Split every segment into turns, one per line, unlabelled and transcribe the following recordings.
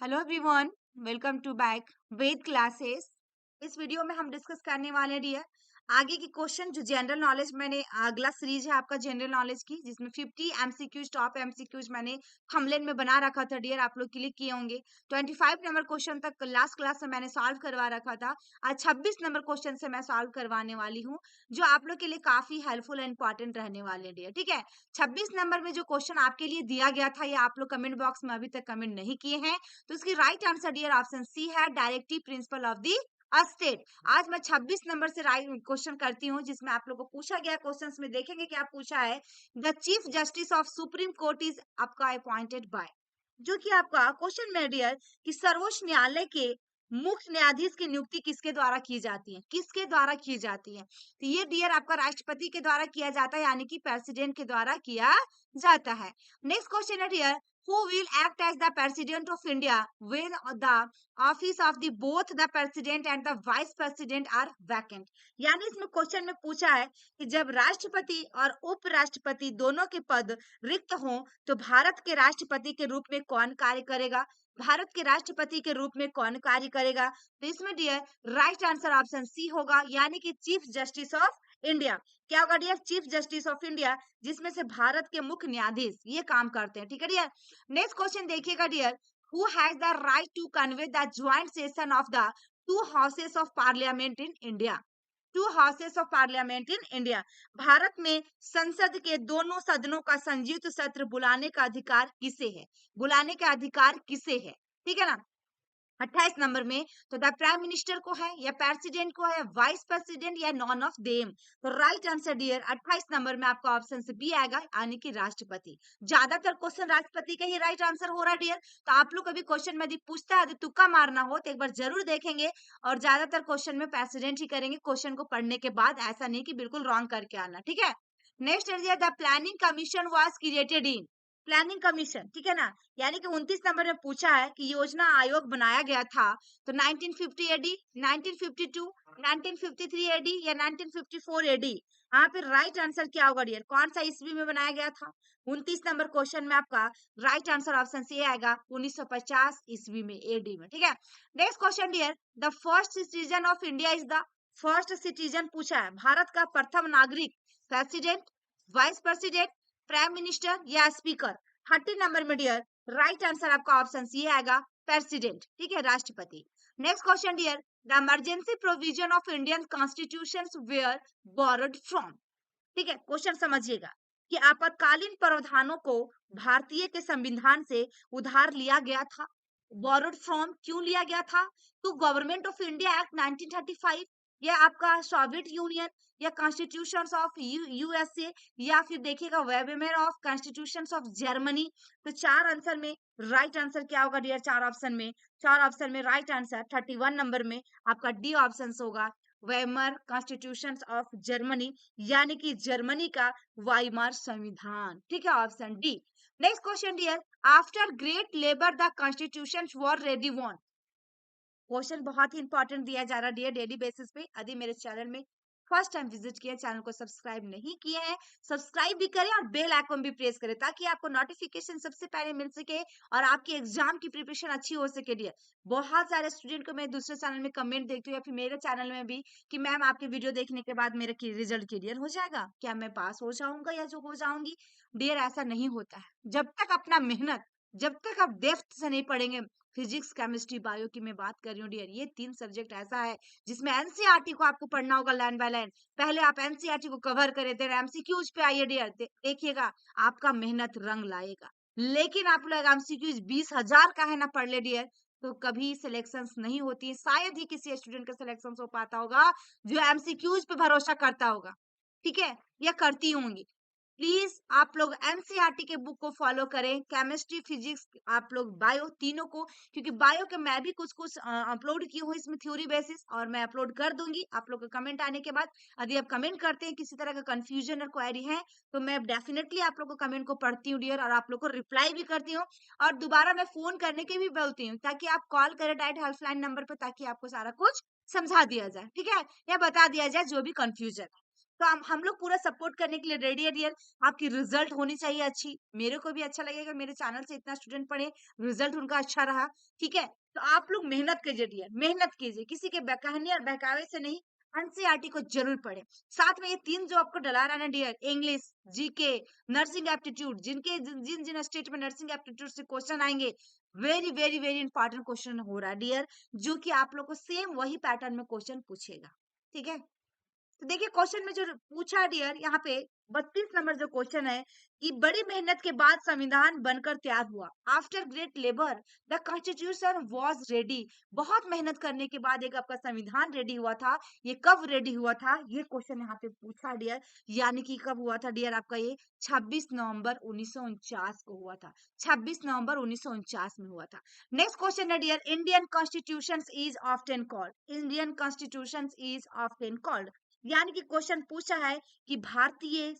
Hello everyone, welcome to back Ved classes. इस video में हम डिस्कस करने वाले हैं डियर आगे की क्वेश्चन जो जनरल नॉलेज मैंने अगला सीरीज है आपका जनरल नॉलेज की जिसमें 50 एमसीक्यूज टॉप एमसीक्यूज मैंने थंबनेल में बना रखा था डियर, आप लोग क्लिक किए होंगे। 25 नंबर क्वेश्चन तक लास्ट क्लास में मैंने सॉल्व करवा रखा था। आज 26 नंबर क्वेश्चन से मैं सॉल्व करवाने वाली हूँ जो आप लोग के लिए काफी हेल्पफुल एंड इंपॉर्टेंट रहने वाले हैं डियर। ठीक है, 26 नंबर में जो क्वेश्चन आपके लिए दिया गया था ये आप लोग कमेंट बॉक्स में अभी तक कमेंट नहीं किए हैं, तो इसकी right answer dear option C है, directive principle of the state. आज मैं 26 नंबर से राइट क्वेश्चन करती हूँ जिसमें आप लोगों को पूछा गया क्वेश्चंस में देखेंगे क्या पूछा है। The chief justice of supreme court is आपका अपॉइंटेड बाय, जो कि आपका क्वेश्चन में डियर कि सर्वोच्च न्यायालय के मुख्य न्यायाधीश की नियुक्ति किसके द्वारा की जाती है, किसके द्वारा की जाती है। तो ये डियर आपका राष्ट्रपति के द्वारा किया जाता है, यानी कि प्रेसिडेंट के द्वारा किया जाता है। नेक्स्ट क्वेश्चन है dear, who will act as the president of India when the office of the both the president and the vice president are vacant। यानी इसमें क्वेश्चन में पूछा है कि जब राष्ट्रपति और उपराष्ट्रपति दोनों के पद रिक्त हों तो भारत के राष्ट्रपति के रूप में कौन कार्य करेगा, भारत के राष्ट्रपति के रूप में कौन कार्य करेगा। तो इसमें dear right answer option C होगा, यानी कि चीफ जस्टिस ऑफ इंडिया। क्या होगा dear, chief justice of India, जिसमें से भारत के मुख्य न्यायाधीश ये काम करते हैं। ठीक है डियर, नेक्स्ट क्वेश्चन देखिएगा dear, who has the right to convene the joint session of the two houses of parliament in India, two houses of parliament in India. Bharat में संसद के दोनों सदनों का संयुक्त सत्र बुलाने का अधिकार किसे है, बुलाने का अधिकार किसे है। ठीक है ना, 28 नंबर में तो द प्राइम मिनिस्टर को है या प्रेसिडेंट को है, वाइस प्रेसिडेंट या नॉन ऑफ देम। तो राइट आंसर डियर 28 नंबर में आपका ऑप्शन से बी आएगा, यानी कि राष्ट्रपति। ज्यादातर क्वेश्चन राष्ट्रपति का ही राइट आंसर हो रहा है डियर, तो आप लोग कभी क्वेश्चन में यदि पूछता है तो तुक्का मारना हो तो एक बार जरूर देखेंगे, और ज्यादातर क्वेश्चन में प्रेसिडेंट ही करेंगे क्वेश्चन को पढ़ने के बाद, ऐसा नहीं कि बिल्कुल रॉन्ग करके आना। ठीक है, नेक्स्ट है the planning commission was created in, planning commission. ठीक है ना, यानी कि 29 नंबर में पूछा है कि योजना आयोग बनाया गया था तो 1950 एडी, 1952, 1953 एडी या 1954 एडी। यहाँ पे राइट आंसर क्या होगा डियर, कौन सा ईस्वी में बनाया गया था। 29 नंबर क्वेश्चन में आपका राइट आंसर ऑप्शन सी आएगा 1950 ईस्वी में, एडी में। ठीक है, next question dear, the first citizen of India is the, first citizen पूछा है भारत का प्रथम नागरिक president, vice president, prime minister या स्पीकर। 30 नंबर में डियर राइट आंसर आपका ऑप्शन सी आएगा, प्रेसिडेंट। ठीक है, राष्ट्रपति। Next question dear, the emergency provision of Indian constitution were borrowed from. ठीक है, क्वेश्चन समझिएगा कि आपातकालीन प्रावधानों को भारतीय के संविधान से उधार लिया गया था। बोरोड फ्रॉम क्यों लिया गया था, तो गवर्नमेंट ऑफ इंडिया एक्ट 1935, या आपका सोवियत यूनियन, या कॉन्स्टिट्यूशन ऑफ यूएसए, या फिर देखिएगा वेबमेर ऑफ कॉन्स्टिट्यूशन ऑफ जर्मनी। तो चार आंसर में राइट आंसर क्या होगा डियर, चार ऑप्शन में, चार ऑप्शन में राइट आंसर 31 नंबर में आपका डी ऑप्शन होगा, वेमर कॉन्स्टिट्यूशन ऑफ जर्मनी, यानी कि जर्मनी का वाइमार संविधान। ठीक है, option D. Next question dear, after great labour the constitution were ready won. Question बहुत ही इंपॉर्टेंट दिया जा रहा है डियर डेली बेसिस पे। यदि मेरे चैनल में फर्स्ट टाइम विजिट किया, चैनल को सब्सक्राइब नहीं किए हैं, सब्सक्राइब भी करें और बेल आइकन भी प्रेस करें ताकि आपको नोटिफिकेशन सबसे पहले मिल सके और आपकी एग्जाम की प्रिपरेशन अच्छी हो सके डियर। बहुत सारे स्टूडेंट को मैं दूसरे चैनल में कमेंट देखती हूँ या फिर मेरे चैनल में भी कि मैम आपके वीडियो देखने के बाद मेरा रिजल्ट क्लियर हो जाएगा, क्या मैं पास हो जाऊंगा या जो हो जाऊंगी। डियर ऐसा नहीं होता है, जब तक अपना मेहनत, जब तक आप डेप्थ से नहीं पढ़ेंगे। फिजिक्स, केमिस्ट्री, बायो की मैं बात कर रही हूँ डियर, ये तीन सब्जेक्ट ऐसा है जिसमें एनसीईआरटी को आपको पढ़ना होगा लाइन बाय लाइन। पहले आप एनसीईआरटी को कवर करें, फिर एमसीक्यूज पे आइए डियर, देखिएगा आपका मेहनत रंग लाएगा। लेकिन आप लोग एमसीक्यूज 20,000 का है ना पढ़ ले डियर, तो कभी सिलेक्शंस नहीं होती। शायद ही किसी स्टूडेंट का सिलेक्शन हो पाता होगा जो एमसीक्यूज पे भरोसा करता होगा। ठीक है, या करती होंगी। प्लीज आप लोग एनसीईआरटी के बुक को फॉलो करें, केमिस्ट्री, फिजिक्स, आप लोग बायो, तीनों को, क्योंकि बायो के मैं भी कुछ कुछ अपलोड की हूँ इसमें थ्योरी बेसिस, और मैं अपलोड कर दूंगी आप लोग का कमेंट आने के बाद। यदि आप कमेंट करते हैं किसी तरह का कंफ्यूजन और क्वेरी है तो मैं डेफिनेटली आप लोग को कमेंट को पढ़ती हूँ डियर, और आप लोग को रिप्लाई भी करती हूँ, और दोबारा मैं फोन करने के भी बोलती हूँ ताकि आप कॉल करें डायरेक्ट हेल्पलाइन नंबर पर, ताकि आपको सारा कुछ समझा दिया जाए। ठीक है, या बता दिया जाए जो भी कंफ्यूजन है। तो हम लोग पूरा सपोर्ट करने के लिए रेडी है डियर। आपकी रिजल्ट होनी चाहिए अच्छी, मेरे को भी अच्छा लगेगा मेरे चैनल से इतना स्टूडेंट पढ़े, रिजल्ट उनका अच्छा रहा, ठीक है। तो आप लोग मेहनत कीजिए डियर, मेहनत कीजिए, किसी के कहने और बहकावे से नहीं, एनसीईआरटी को जरूर पढ़े। साथ में ये 3 जो आपको डला रहा है ना dear, English, GK, nursing aptitude, जिनके जिन जिन स्टेट में नर्सिंग एप्टीट्यूड से क्वेश्चन आएंगे, very very very important question हो रहा है डियर, जो कि आप लोग को सेम वही पैटर्न में क्वेश्चन पूछेगा, ठीक है। तो देखिए क्वेश्चन में जो पूछा डियर, यहाँ पे 32 नंबर जो क्वेश्चन है कि बड़ी मेहनत के बाद संविधान बनकर तैयार हुआ। After great labour the constitution was ready. बहुत मेहनत करने के बाद एक आपका संविधान रेडी हुआ था। ये कब रेडी हुआ था, ये क्वेश्चन यहाँ पे पूछा डियर, यानी कि कब हुआ था डियर आपका ये 26 नवंबर 1949 को हुआ था। 26 नवंबर 1949 में हुआ था। नेक्स्ट क्वेश्चन है dear, Indian constitution is often called, Indian constitution is often called, यानी कि क्वेश्चन पूछा है कि भारतीय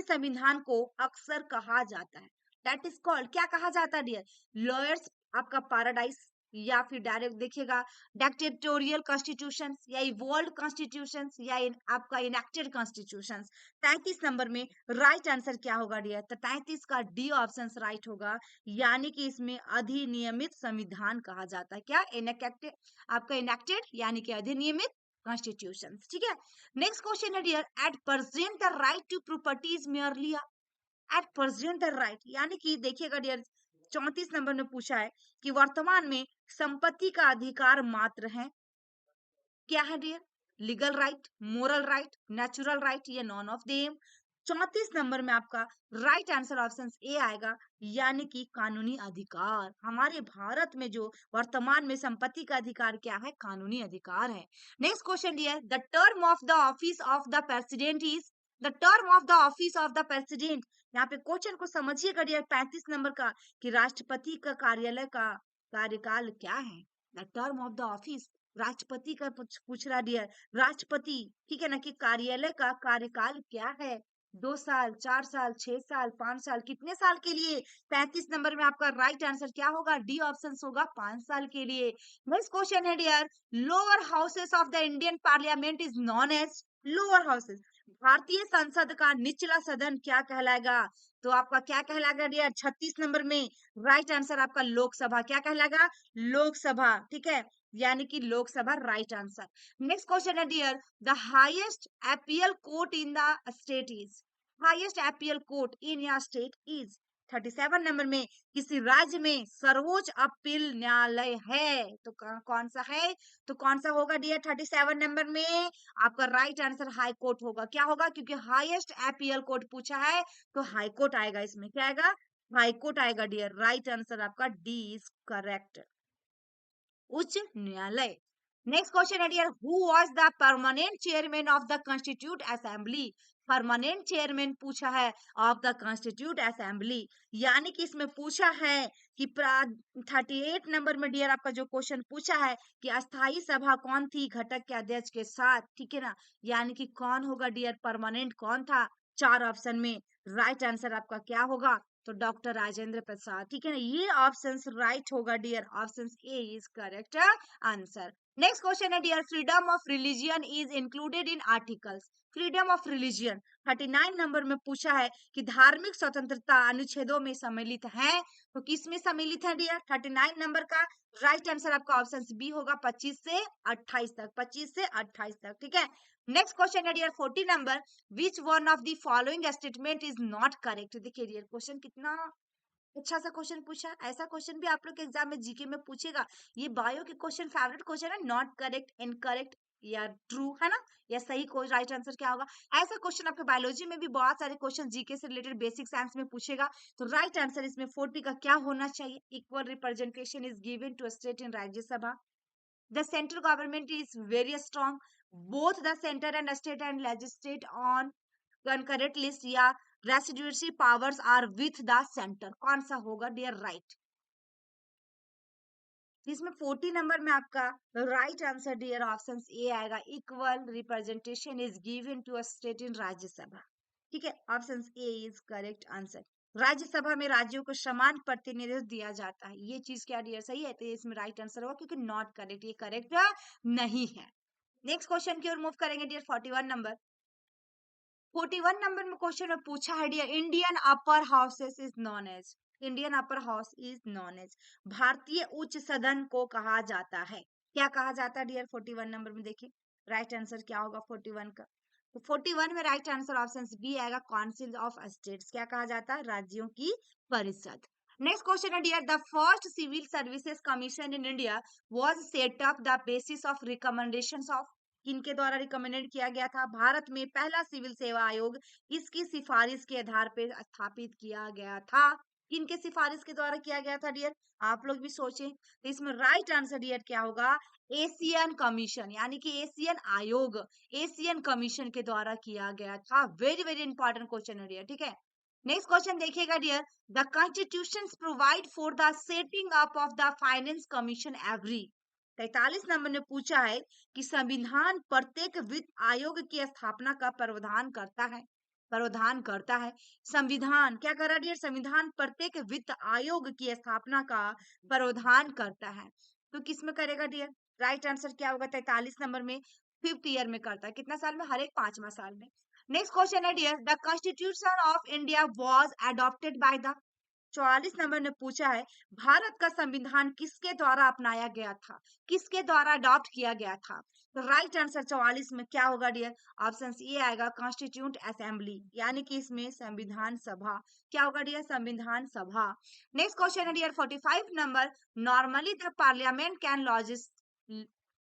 संविधान को अक्सर कहा जाता है, दैट इज कॉल्ड, क्या कहा जाता है डियर, लॉयर्स आपका पैराडाइज, या फिर डायरेक्ट देखिएगा डिक्टेटोरियल कॉन्स्टिट्यूशन, या इवॉल्व कॉन्स्टिट्यूशन, या आपका इनेक्टेड कॉन्स्टिट्यूशन। 33 नंबर में राइट आंसर क्या होगा डियर, तो 33 का डी ऑप्शन राइट होगा, यानी कि इसमें अधिनियमित संविधान कहा जाता है, क्या इनेक्टेड, आपका इनेक्टेड यानी कि अधिनियमित कॉन्स्टिट्यूशन, ठीक है। नेक्स्ट क्वेश्चन है dear, at present the right to property is merely, at present the right, यानी कि देखिएगा डियर 34 नंबर में पूछा है कि वर्तमान में संपत्ति का अधिकार मात्र है, क्या है dear, legal right, moral right, natural right, या नॉन ऑफ देम। 34 नंबर में आपका राइट आंसर ऑप्शन ए आएगा, यानी कि कानूनी अधिकार। हमारे भारत में जो वर्तमान में संपत्ति का अधिकार क्या है, कानूनी अधिकार है। Next question dear, the term of the office of the president is, the term of the office of the president, यहाँ पे क्वेश्चन को समझिएगा डियर 35 नंबर का, कि राष्ट्रपति का कार्यालय का कार्यकाल क्या है, the term of the office, राष्ट्रपति का पूछ रहा डियर, राष्ट्रपति, ठीक है ना, कि कार्यालय का कार्यकाल क्या है, 2 साल, 4 साल, 6 साल, 5 साल, कितने साल के लिए। 35 नंबर में आपका राइट आंसर क्या होगा, डी ऑप्शन होगा 5 साल के लिए। नेक्स्ट क्वेश्चन है dear, lower houses of the Indian parliament is known as, lower houses, भारतीय संसद का निचला सदन क्या कहलाएगा, तो आपका क्या कहलाएगा डियर 36 नंबर में राइट आंसर आपका लोकसभा, क्या कहलाएगा, लोकसभा, ठीक है, यानी कि Lok Sabha right answer. Next question है dear, the highest appeal court in the state is, highest appeal court in your state is. 37 number में किसी राज्य में सर्वोच्च अपील न्यायालय है, तो कौन सा है, तो कौन सा होगा डियर 37 नंबर में आपका राइट आंसर हाई कोर्ट होगा, क्या होगा, क्योंकि हाईएस्ट अपील कोर्ट पूछा है, तो हाई कोर्ट आएगा, इसमें क्या आएगा, हाई कोर्ट आएगा डियर, राइट आंसर आपका डी इज करेक्ट, उच्च न्यायालय। नेक्स्ट क्वेश्चन है dear, who was the permanent chairman of the constitute assembly, permanent chairman पूछा है ऑफ द कॉन्स्टिट्यूट असेंबली, यानी कि इसमें पूछा है कि 38 नंबर में डियर आपका जो क्वेश्चन पूछा है कि अस्थाई सभा कौन थी घटक के अध्यक्ष के साथ, ठीक है ना, यानी कि कौन होगा डियर परमानेंट कौन था, 4 ऑप्शन में राइट आंसर आपका क्या होगा, तो डॉक्टर राजेंद्र प्रसाद, ठीक है ना, ये ऑप्शन राइट होगा dear, option A is correct answer. Next question है dear, freedom of religion is included in articles, freedom of religion 39 number में पूछा है कि धार्मिक स्वतंत्रता अनुच्छेदों में सम्मिलित है, तो किस में सम्मिलित है डियर 39 नंबर का राइट आंसर आपका ऑप्शन बी होगा, 25 से 28 तक, 25 से 28 तक, ठीक है। नेक्स्ट क्वेश्चन है dear 40 number, which one of the following statement is not correct, देखिए डियर क्वेश्चन कितना अच्छा सा क्वेश्चन पूछा, ऐसा क्वेश्चन भी आप लोग के एग्जाम में जीके में पूछेगा, ये बायो के क्वेश्चन फेवरेट क्वेश्चन है, नॉट करेक्ट, इनकरेक्ट, या ट्रू, है ना, या सही को राइट आंसर क्या होगा, ऐसा क्वेश्चन आपके बायोलॉजी में भी बहुत सारे क्वेश्चन जीके से रिलेटेड बेसिक साइंस में पूछेगा, तो राइट आंसर इसमें 40 का क्या होना चाहिए, equal representation is given to state in Rajya Sabha, the central government is very strong, both the center and state and legislate on concurrent list, या residuary powers are with the center, कौन सा होगा dear right, इसमें 40 number में आपका right answer dear option A आएगा, equal representation is given to a state in Rajya Sabha, ठीक है, option A is correct answer. Rajya Sabha में राज्यों को समान प्रतिनिधित्व दिया जाता है, ये चीज क्या डियर सही है, तो इसमें राइट आंसर होगा, क्योंकि नॉट करेक्ट, ये करेक्ट नहीं है। नेक्स्ट क्वेश्चन की ओर मूव करेंगे डियर। 41 नंबर में क्वेश्चन में पूछा है dear, Indian upper houses is known as, Indian upper house is known as, भारतीय उच्च सदन को कहा जाता है, क्या कहा जाता है डियर? 41 नंबर में देखिए राइट आंसर क्या होगा 41 का। तो 41 में राइट आंसर ऑप्शन बी आएगा, काउंसिल ऑफ स्टेट्स, क्या कहा जाता है? राज्यों की परिषद। नेक्स्ट क्वेश्चन है dear, the first civil services commission in India was set up the basis of recommendations of, किनके द्वारा रिकमेंडेड किया गया था? भारत में पहला सिविल सेवा आयोग इसकी सिफारिश के आधार पर स्थापित किया गया था, किनके सिफारिश के द्वारा किया गया था डियर? आप लोग भी सोचें। तो इसमें राइट आंसर डियर क्या होगा? एशियन कमीशन, यानी कि एशियन आयोग, एशियन कमीशन के द्वारा किया गया था। वेरी वेरी इंपॉर्टेंट क्वेश्चन है डियर, ठीक है। नेक्स्ट क्वेश्चन देखिएगा dear, the constitution provide for the setting up of the finance commission every, 43 number ने पूछा है कि संविधान प्रत्येक वित्त आयोग की स्थापना का प्रावधान करता है, प्रावधान करता है। संविधान क्या कर रहा है डियर? संविधान प्रत्येक वित्त आयोग की स्थापना का प्रावधान करता है। तो किसमें करेगा डियर? राइट आंसर क्या होगा 43 नंबर में? 5th ईयर में करता है, कितना साल में? हर एक 5वां साल में। नेक्स्ट क्वेश्चन है dear, the constitution of India was adopted by the, 44 number ने पूछा है भारत का संविधान किसके द्वारा अपनाया गया था, किसके द्वारा अडॉप्ट किया गया था? तो राइट आंसर 44 में क्या होगा डियर? ऑप्शन ए आएगा, कॉन्स्टिट्यूंट असेंबली, यानी कि इसमें संविधान सभा, क्या होगा डियर? संविधान सभा। नेक्स्ट क्वेश्चन है dear 45 number, normally the parliament can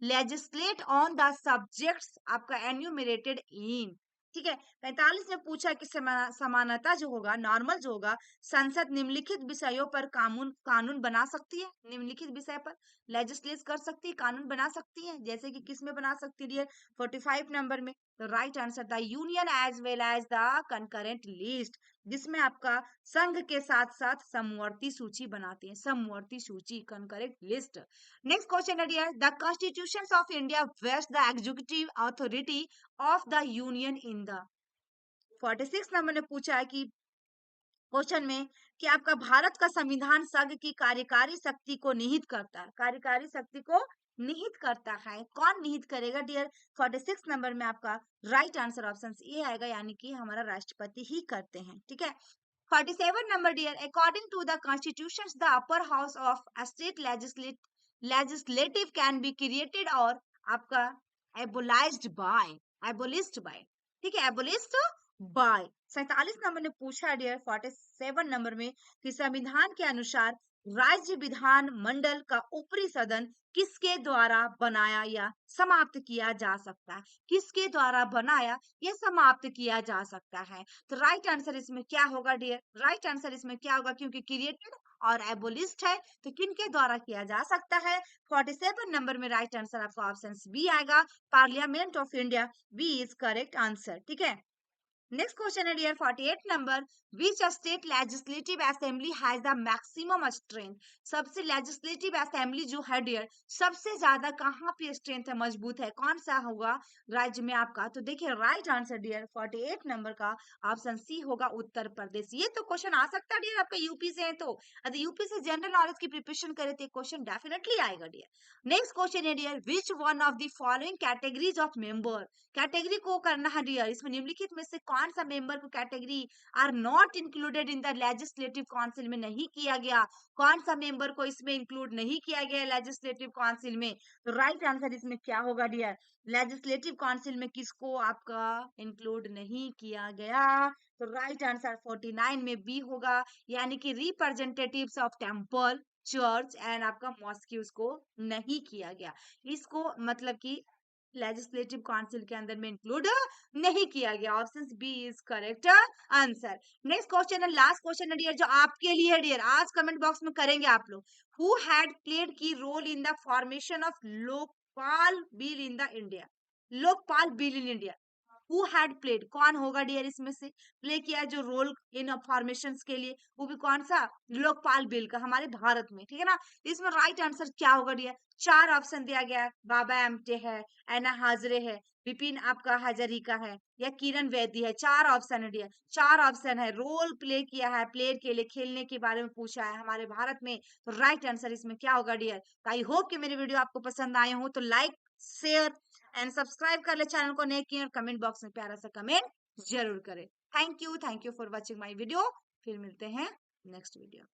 legislate on the subjects आपका एन्यूमरेटेड इन, ठीक है। 45 में पूछा कि समानता जो होगा, नॉर्मल जो होगा, संसद निम्नलिखित विषयों पर कानून बना सकती है, निम्नलिखित विषय पर लेजिस्लेट कर सकती है, कानून बना सकती है, जैसे कि किस में बना सकती है डियर? 45 नंबर में। तो right answer the union as well as the concurrent list, जिसमें आपका संघ के साथ साथ समवर्ती सूची बनाते हैं, समवर्ती सूची, कंकरेंट लिस्ट। नेक्स्ट क्वेश्चन है dear, the constitution of India vest the executive authority of the union in the, 46 number ने पूछा है कि क्वेश्चन में कि आपका भारत का संविधान संघ की कार्यकारी शक्ति को निहित करता है, कार्यकारी शक्ति को निहित करता है, कौन निहित करेगा डियर? 46 नंबर में आपका राइट आंसर ऑप्शन ए आएगा, यानी कि हमारा राष्ट्रपति ही करते हैं, ठीक है। 47 number dear, according to the constitution the upper house of state legislative can be created और आपका एबोलाइज्ड बाय, एबोलिस्ड बाय, ठीक है, एबोलिस्ड बाय। 47 नंबर ने पूछा डियर 47 नंबर में कि संविधान के अनुसार राज्य विधान मंडल का ऊपरी सदन किसके द्वारा बनाया या समाप्त किया जा सकता है, किसके द्वारा बनाया या समाप्त किया जा सकता है? तो राइट आंसर इसमें क्या होगा डियर? राइट आंसर इसमें क्या होगा? क्योंकि क्रिएटेड और एबोलिस्ट है तो किनके द्वारा किया जा सकता है? 47 नंबर में राइट आंसर आपका ऑप्शन बी आएगा, parliament of India, B is correct answer, ठीक है। नेक्स्ट क्वेश्चन है dear 48 number, which state legislative assembly has the maximum strength, सबसे लेजिस्लेटिव असेंबली जो है डियर सबसे ज्यादा कहाँ पे स्ट्रेंथ है, मजबूत है, कौन सा होगा राज्य में आपका? तो देखिए राइट आंसर डियर 48 नंबर का ऑप्शन सी होगा, उत्तर प्रदेश। ये तो क्वेश्चन आ सकता है डियर आपका यूपी से है, तो अगर यूपी से जनरल नॉलेज की प्रिपरेशन करे तो क्वेश्चन डेफिनेटली आएगा डियर। नेक्स्ट क्वेश्चन है dear, which one of the following categories of member, category को करना है डियर, इसमें निम्नलिखित में से कौन सा मेंबर को category are not included in the legislative council में नहीं किया गया, कौन सा मेंबर को इसमें इंक्लूड नहीं किया गया लेजिस्लेटिव काउंसिल में? तो राइट आंसर इसमें क्या होगा डियर? लेजिस्लेटिव काउंसिल में किसको आपका इंक्लूड नहीं किया गया? तो राइट आंसर 49 में बी होगा, यानी कि representatives of temple, church and आपका मॉस्क्यूज को नहीं किया गया, इसको मतलब कि लेजिस्लेटिव काउंसिल के अंदर में इंक्लूड नहीं किया गया। Option B is correct answer. Next question है, लास्ट क्वेश्चन है डियर जो आपके लिए है डियर, आज कमेंट बॉक्स में करेंगे आप लोग, who had played key role in the formation of Lokpal bill in the India, Lokpal bill in India, who had played, कौन होगा डियर इसमें से प्ले किया जो रोल इन फॉर्मेशन के लिए, वो भी कौन सा? लोकपाल बिल का, हमारे भारत में, ठीक है ना। इसमें राइट आंसर क्या होगा डियर? चार ऑप्शन दिया गया है, बाबा एमटे है, एना हाजरे है, विपिन आपका हजारिका है, या किरण वैदी है, चार ऑप्शन है डियर, चार ऑप्शन है, रोल प्ले किया है, प्लेयर के लिए खेलने के बारे में पूछा है हमारे भारत में, तो राइट आंसर इसमें क्या होगा डियर? आई होप कि मेरी वीडियो आपको पसंद आए हो, तो लाइक शेयर एंड सब्सक्राइब कर ले चैनल को नहीं किए और कमेंट बॉक्स में प्यारा सा कमेंट जरूर करें। Thank you for watching my video. फिर मिलते हैं नेक्स्ट वीडियो।